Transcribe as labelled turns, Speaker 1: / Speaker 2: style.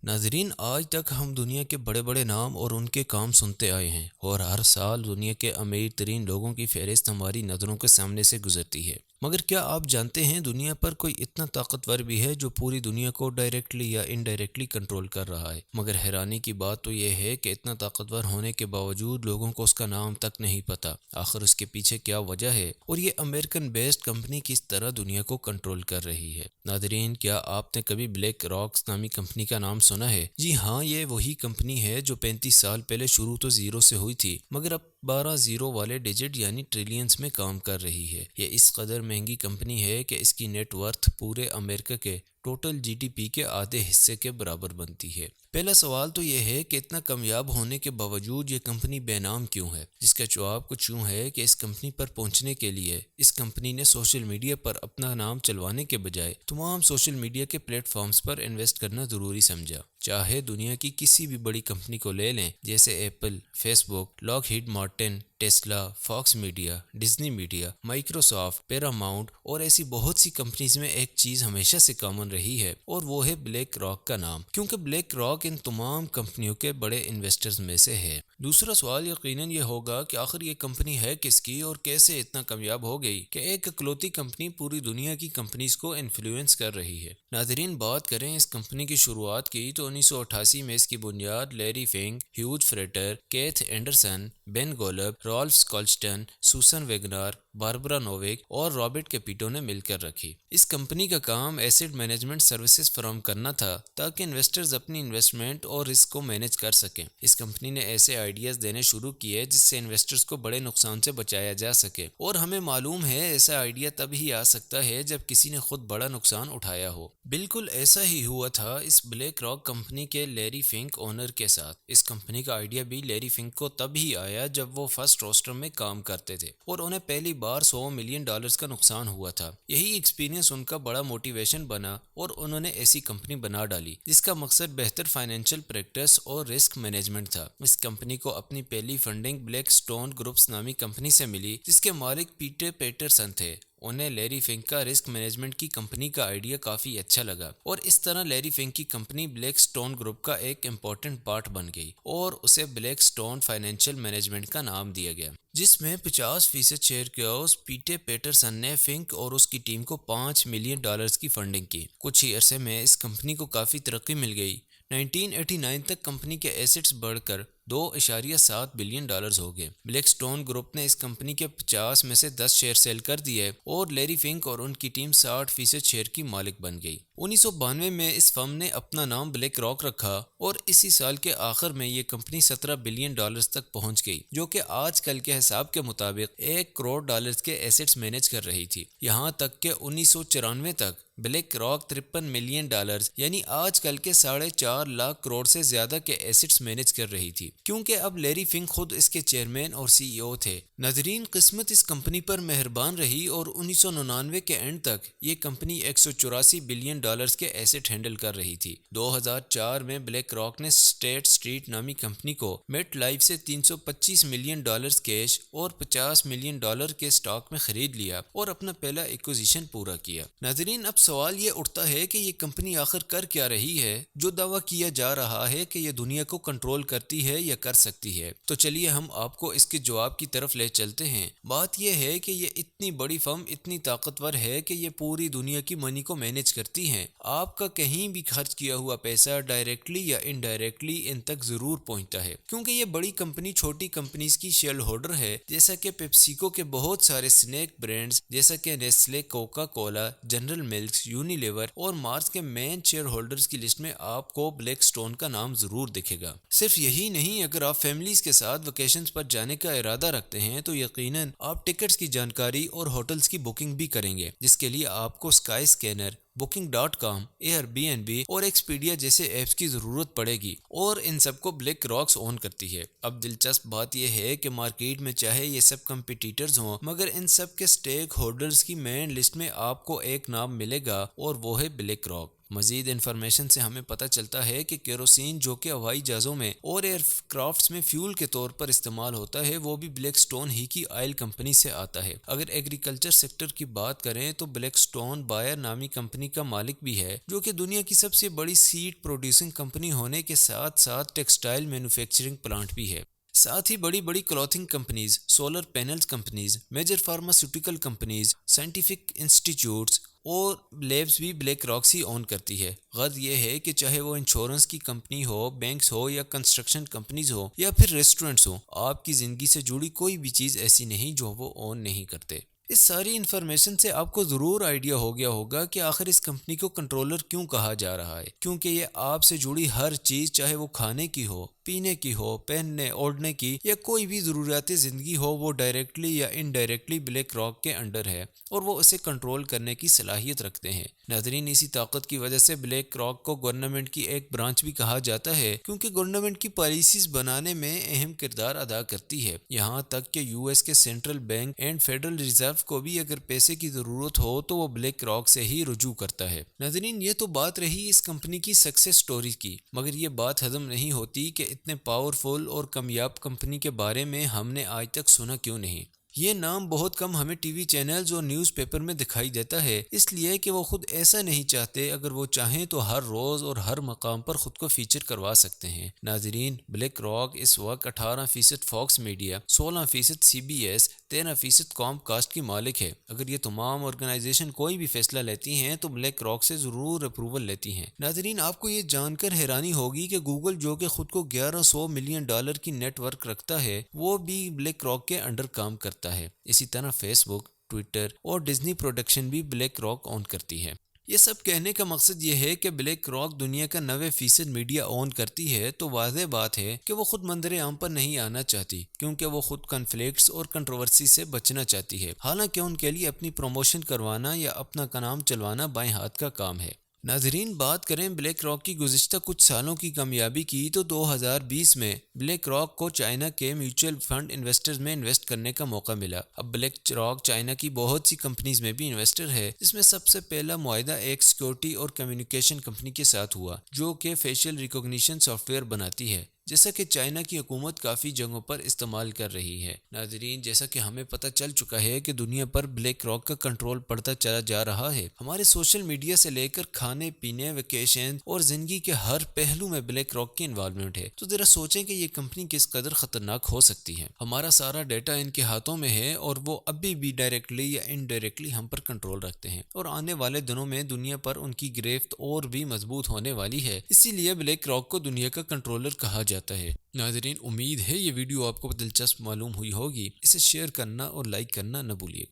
Speaker 1: ناظرین، آج تک ہم دنیا کے بڑے بڑے نام اور ان کے کام سنتے آئے ہیں، اور ہر سال دنیا کے امیر ترین لوگوں کی فہرست ہماری نظروں کے سامنے سے گزرتی ہے۔ مگر کیا آپ جانتے ہیں دنیا پر کوئی اتنا طاقتور بھی ہے جو پوری دنیا کو ڈائریکٹلی یا انڈائریکٹلی کنٹرول کر رہا ہے؟ مگر حیرانی کی بات تو یہ ہے کہ اتنا طاقتور ہونے کے باوجود لوگوں کو اس کا نام تک نہیں پتہ۔ آخر اس کے پیچھے کیا وجہ ہے، اور یہ امریکن بیسڈ کمپنی کس طرح دنیا کو کنٹرول کر رہی ہے؟ ناظرین، کیا آپ نے کبھی بلیک راکس نامی کمپنی کا نام سنا ہے؟ جی ہاں، یہ وہی کمپنی ہے جو 35 سال پہلے شروع تو زیرو سے ہوئی تھی، مگر اب 12 زیرو والے ڈیجٹ یعنی ٹریلینز میں کام کر رہی ہے۔ یہ اس قدر مہنگی کمپنی ہے کہ اس کی نیٹ ورتھ پورے امریکہ کے ٹوٹل جی ڈی پی کے آدھے حصے کے برابر بنتی ہے۔ پہلا سوال تو یہ ہے کہ اتنا کامیاب ہونے کے باوجود یہ کمپنی بے نام کیوں ہے؟ جس کا جواب کچھ یوں ہے کہ اس کمپنی پر پہنچنے کے لیے اس کمپنی نے سوشل میڈیا پر اپنا نام چلوانے کے بجائے تمام سوشل میڈیا کے پلیٹ فارمز پر انویسٹ کرنا ضروری سمجھا۔ چاہے دنیا کی کسی بھی بڑی کمپنی کو لے لیں، جیسے Apple, Facebook, Lockheed Martin, Tesla, Fox Media, Disney Media, Microsoft, Paramount اور ایسی بہت سی کمپنیز میں ایک چیز ہمیشہ سے کامن رہی ہے، اور وہ ہے بلیک راک کا نام، کیونکہ بلیک راک ان تمام کمپنیوں کے بڑے انویسٹرز میں سے ہے۔ دوسرا سوال یقیناً یہ ہوگا کہ آخر یہ کمپنی ہے کس کی اور کیسے اتنا کامیاب ہو گئی کہ ایک اکلوتی کمپنی پوری دنیا کی کمپنیز کو انفلوئنس کر رہی ہے۔ ناظرین، بات کریں اس کمپنی کی شروعات کی تو 1988 میں اس کی بنیاد لیری فنک، ہیوج فریٹر، کیتھ اینڈرسن، بین گولب، رالف سکالسٹن، سوسن ویگنار، باربرا نوویک اور رابرٹ کیپیٹو نے مل کر رکھی۔ اس کمپنی کا کام ایسیڈ مینجمنٹ سروسز فراہم کرنا تھا تاکہ انویسٹرز اپنی انویسٹمنٹ اور رسک کو مینج کر سکیں۔ اس کمپنی نے ایسے آئیڈیاز دینے شروع کیے جس سے انویسٹرز کو بڑے نقصان سے بچایا جا سکے، اور ہمیں معلوم ہے ایسا آئیڈیا تب ہی آ سکتا ہے جب کسی نے خود بڑا نقصان اٹھایا ہو۔ بالکل ایسا ہی ہوا تھا اس بلیک راک کمپنی کے لیری فنک اونر کے ساتھ۔ اس کمپنی کا آئیڈیا بھی لیری فنک کو تب ہی آیا جب وہ فرسٹ روسٹر میں کام کرتے تھے اور انہیں پہلی بار $100 ملین کا نقصان ہوا تھا۔ یہی ایکسپیرینس ان کا بڑا موٹیویشن بنا اور انہوں نے ایسی کمپنی بنا ڈالی جس کا مقصد بہتر فائنینشیل پریکٹس اور رسک مینجمنٹ تھا۔ اس کمپنی کو اپنی پہلی فنڈنگ بلیک سٹون گروپس نامی کمپنی سے ملی جس کے مالک پیٹر پیٹرسن تھے۔ انہیں لیری فنک کا رسک مینجمنٹ کی کمپنی کا آئیڈیا کافی اچھا لگا، اور اس طرح لیری فنک کی کمپنی بلیک سٹون گروپ کا ایک امپورٹنٹ پارٹ بن گئی اور اسے بلیک سٹون فائنینشیل مینجمنٹ کا نام دیا گیا، جس میں 50% شیئر کے عوض پیٹر پیٹرسن نے فنک اور اس کی ٹیم کو $5 ملین کی فنڈنگ کی۔ کچھ ہی عرصے میں اس کمپنی کو کافی ترقی مل گئی۔ 1989 تک کمپنی کے ایسٹس بڑھ کر $2.7 بلین ہو گئے۔ بلیک سٹون گروپ نے اس کمپنی کے 50 میں سے 10 شیئر سیل کر دیے اور لیری فنک اور ان کی ٹیم 60% شیئر کی مالک بن گئی۔ 1992 میں اس فرم نے اپنا نام بلیک راک رکھا اور اسی سال کے آخر میں یہ کمپنی $17 بلین تک پہنچ گئی، جو کہ آج کل کے حساب کے مطابق $1 کروڑ کے ایسٹس مینج کر رہی تھی۔ یہاں تک کہ 1994 تک بلیک راک $53 ملین یعنی آج کل کے 4.5 لاکھ کروڑ سے زیادہ کے ایسٹس مینج کر رہی تھی، کیونکہ اب لیری فنک خود اس کے چیئرمین اور سی ای او تھے۔ ناظرین، قسمت اس کمپنی پر مہربان رہی اور 1999 کے اینڈ تک یہ کمپنی $184 بلین کے ایسٹ ہینڈل کر رہی تھی۔ 2004 میں بلیک راک نے اسٹیٹ اسٹریٹ نامی کمپنی کو میٹ لائف سے $325 ملین کیش اور $50 ملین کے سٹاک میں خرید لیا اور اپنا پہلا ایکوزیشن پورا کیا۔ ناظرین، اب سوال یہ اٹھتا ہے کہ یہ کمپنی آخر کر کیا رہی ہے جو دعویٰ کیا جا رہا ہے کہ یہ دنیا کو کنٹرول کرتی ہے یا کر سکتی ہے؟ تو چلیے ہم آپ کو اس کے جواب کی طرف لے چلتے ہیں۔ بات یہ ہے کہ یہ اتنی بڑی فرم اتنی طاقتور ہے کہ یہ پوری دنیا کی منی کو مینج کرتی ہیں۔ آپ کا کہیں بھی خرچ کیا ہوا پیسہ ڈائریکٹلی یا انڈائریکٹلی ان تک ضرور پہنچتا ہے، کیونکہ یہ بڑی کمپنی چھوٹی کمپنیز کی شیئر ہولڈر ہے، جیسا کہ پیپسیکو کے بہت سارے سنیک برانڈز جیسا کہ Nestle, Coca Cola, General Mills, Unilever اور مارس کے مین شیئر ہولڈرز کی لسٹ میں آپ کو بلیک سٹون کا نام ضرور دکھے گا۔ صرف یہی نہیں، اگر آپ فیملیز کے ساتھ ویکیشنز پر جانے کا ارادہ رکھتے ہیں تو یقیناً آپ ٹکٹس کی جانکاری اور ہوٹلز کی بکنگ بھی کریں گے، جس کے لیے آپ کو اسکائی اسکینر، Booking.com، Airbnb اور ایکسپیڈیا جیسے ایپس کی ضرورت پڑے گی، اور ان سب کو بلیک راکس اون کرتی ہے۔ اب دلچسپ بات یہ ہے کہ مارکیٹ میں چاہے یہ سب کمپیٹیٹرز ہوں، مگر ان سب کے سٹیک ہولڈرز کی مین لسٹ میں آپ کو ایک نام ملے گا اور وہ ہے بلیک راک۔ مزید انفارمیشن سے ہمیں پتہ چلتا ہے کہ کیروسین جو کہ ہوائی جہازوں میں اور ایئر کرافٹس میں فیول کے طور پر استعمال ہوتا ہے وہ بھی بلیک سٹون ہی کی آئل کمپنی سے آتا ہے۔ اگر ایگریکلچر سیکٹر کی بات کریں تو بلیک سٹون بائر نامی کمپنی کا مالک بھی ہے جو کہ دنیا کی سب سے بڑی سیڈ پروڈیوسنگ کمپنی ہونے کے ساتھ ساتھ ٹیکسٹائل مینوفیکچرنگ پلانٹ بھی ہے۔ ساتھ ہی بڑی بڑی clothing companies, solar panels companies, major pharmaceutical companies, scientific institutes اور لیبز بھی بلیک راک ہی اون کرتی ہے۔ غرض یہ ہے کہ چاہے وہ انشورنس کی کمپنی ہو، بینکس ہو یا کنسٹرکشن کمپنیز ہو یا پھر ریسٹورنٹس ہو، آپ کی زندگی سے جڑی کوئی بھی چیز ایسی نہیں جو وہ اون نہیں کرتے۔ اس ساری انفارمیشن سے آپ کو ضرور آئیڈیا ہو گیا ہوگا کہ آخر اس کمپنی کو کنٹرولر کیوں کہا جا رہا ہے، کیونکہ یہ آپ سے جڑی ہر چیز، چاہے وہ کھانے کی ہو، پینے کی ہو، پہننے اوڑھنے کی یا کوئی بھی ضروریات زندگی ہو، وہ ڈائریکٹلی یا انڈائریکٹلی بلیک راک کے انڈر ہے اور وہ اسے کنٹرول کرنے کی صلاحیت رکھتے ہیں۔ ناظرین، اسی طاقت کی وجہ سے بلیک راک کو گورنمنٹ کی ایک برانچ بھی کہا جاتا ہے، کیونکہ گورنمنٹ کی پالیسیز بنانے میں اہم کردار ادا کرتی ہے۔ یہاں تک کہ یو ایس کے central bank and federal reserve کو بھی اگر پیسے کی ضرورت ہو تو وہ بلیک راک سے ہی رجوع کرتا ہے۔ ناظرین، یہ تو بات رہی اس کمپنی کی سکسیس سٹوری کی، مگر یہ بات ہضم نہیں ہوتی کہ اتنے پاورفل اور کامیاب کمپنی کے بارے میں ہم نے آج تک سنا کیوں نہیں۔ یہ نام بہت کم ہمیں ٹی وی چینلز اور نیوز پیپر میں دکھائی دیتا ہے، اس لیے کہ وہ خود ایسا نہیں چاہتے۔ اگر وہ چاہیں تو ہر روز اور ہر مقام پر خود کو فیچر کروا سکتے ہیں۔ ناظرین، بلیک راک اس وقت 18% Fox Media, 16% C B S, 13% Comcast کی مالک ہے۔ اگر یہ تمام آرگنائزیشن کوئی بھی فیصلہ لیتی ہیں تو بلیک راک سے ضرور اپروول لیتی ہیں۔ ناظرین، آپ کو یہ جان کر حیرانی ہوگی کہ گوگل جو کہ خود کو $1100 ملین کی نیٹ ورک رکھتا ہے، وہ بھی بلیک راک کے انڈر کام کرتا ہے۔ اسی طرح فیس بک، ٹویٹر اور ڈزنی پروڈکشن بھی بلیک راک اون کرتی ہے۔ یہ سب کہنے کا مقصد یہ ہے کہ بلیک راک دنیا کا 90% میڈیا اون کرتی ہے تو واضح بات ہے کہ وہ خود منظر عام پر نہیں آنا چاہتی، کیونکہ وہ خود کنفلکٹس اور کنٹروورسی سے بچنا چاہتی ہے، حالانکہ ان کے لیے اپنی پروموشن کروانا یا اپنا نام چلوانا بائیں ہاتھ کا کام ہے۔ ناظرین، بات کریں بلیک راک کی گزشتہ کچھ سالوں کی کامیابی کی تو 2020 میں بلیک راک کو چائنا کے میوچل فنڈ انویسٹرز میں انویسٹ کرنے کا موقع ملا۔ اب بلیک راک چائنا کی بہت سی کمپنیز میں بھی انویسٹر ہے، جس میں سب سے پہلا معاہدہ ایک سیکیورٹی اور کمیونیکیشن کمپنی کے ساتھ ہوا جو کہ فیشل ریکگنیشن سافٹ ویئر بناتی ہے، جیسا کہ چائنا کی حکومت کافی جگہوں پر استعمال کر رہی ہے۔ ناظرین، جیسا کہ ہمیں پتہ چل چکا ہے کہ دنیا پر بلیک راک کا کنٹرول بڑھتا چلا جا رہا ہے۔ ہمارے سوشل میڈیا سے لے کر کھانے پینے، ویکیشن اور زندگی کے ہر پہلو میں بلیک راک کی انوالومنٹ ہے۔ تو ذرا سوچیں کہ یہ کمپنی کس قدر خطرناک ہو سکتی ہے۔ ہمارا سارا ڈیٹا ان کے ہاتھوں میں ہے اور وہ ابھی بھی ڈائریکٹلی یا انڈائریکٹلی ہم پر کنٹرول رکھتے ہیں، اور آنے والے دنوں میں دنیا پر ان کی گرفت اور بھی مضبوط ہونے والی ہے۔ اسی لیے بلیک راک کو دنیا کا کنٹرولر کہا جاتا ہے۔ ناظرین، امید ہے یہ ویڈیو آپ کو دلچسپ معلوم ہوئی ہوگی۔ اسے شیئر کرنا اور لائک کرنا نہ بھولیے۔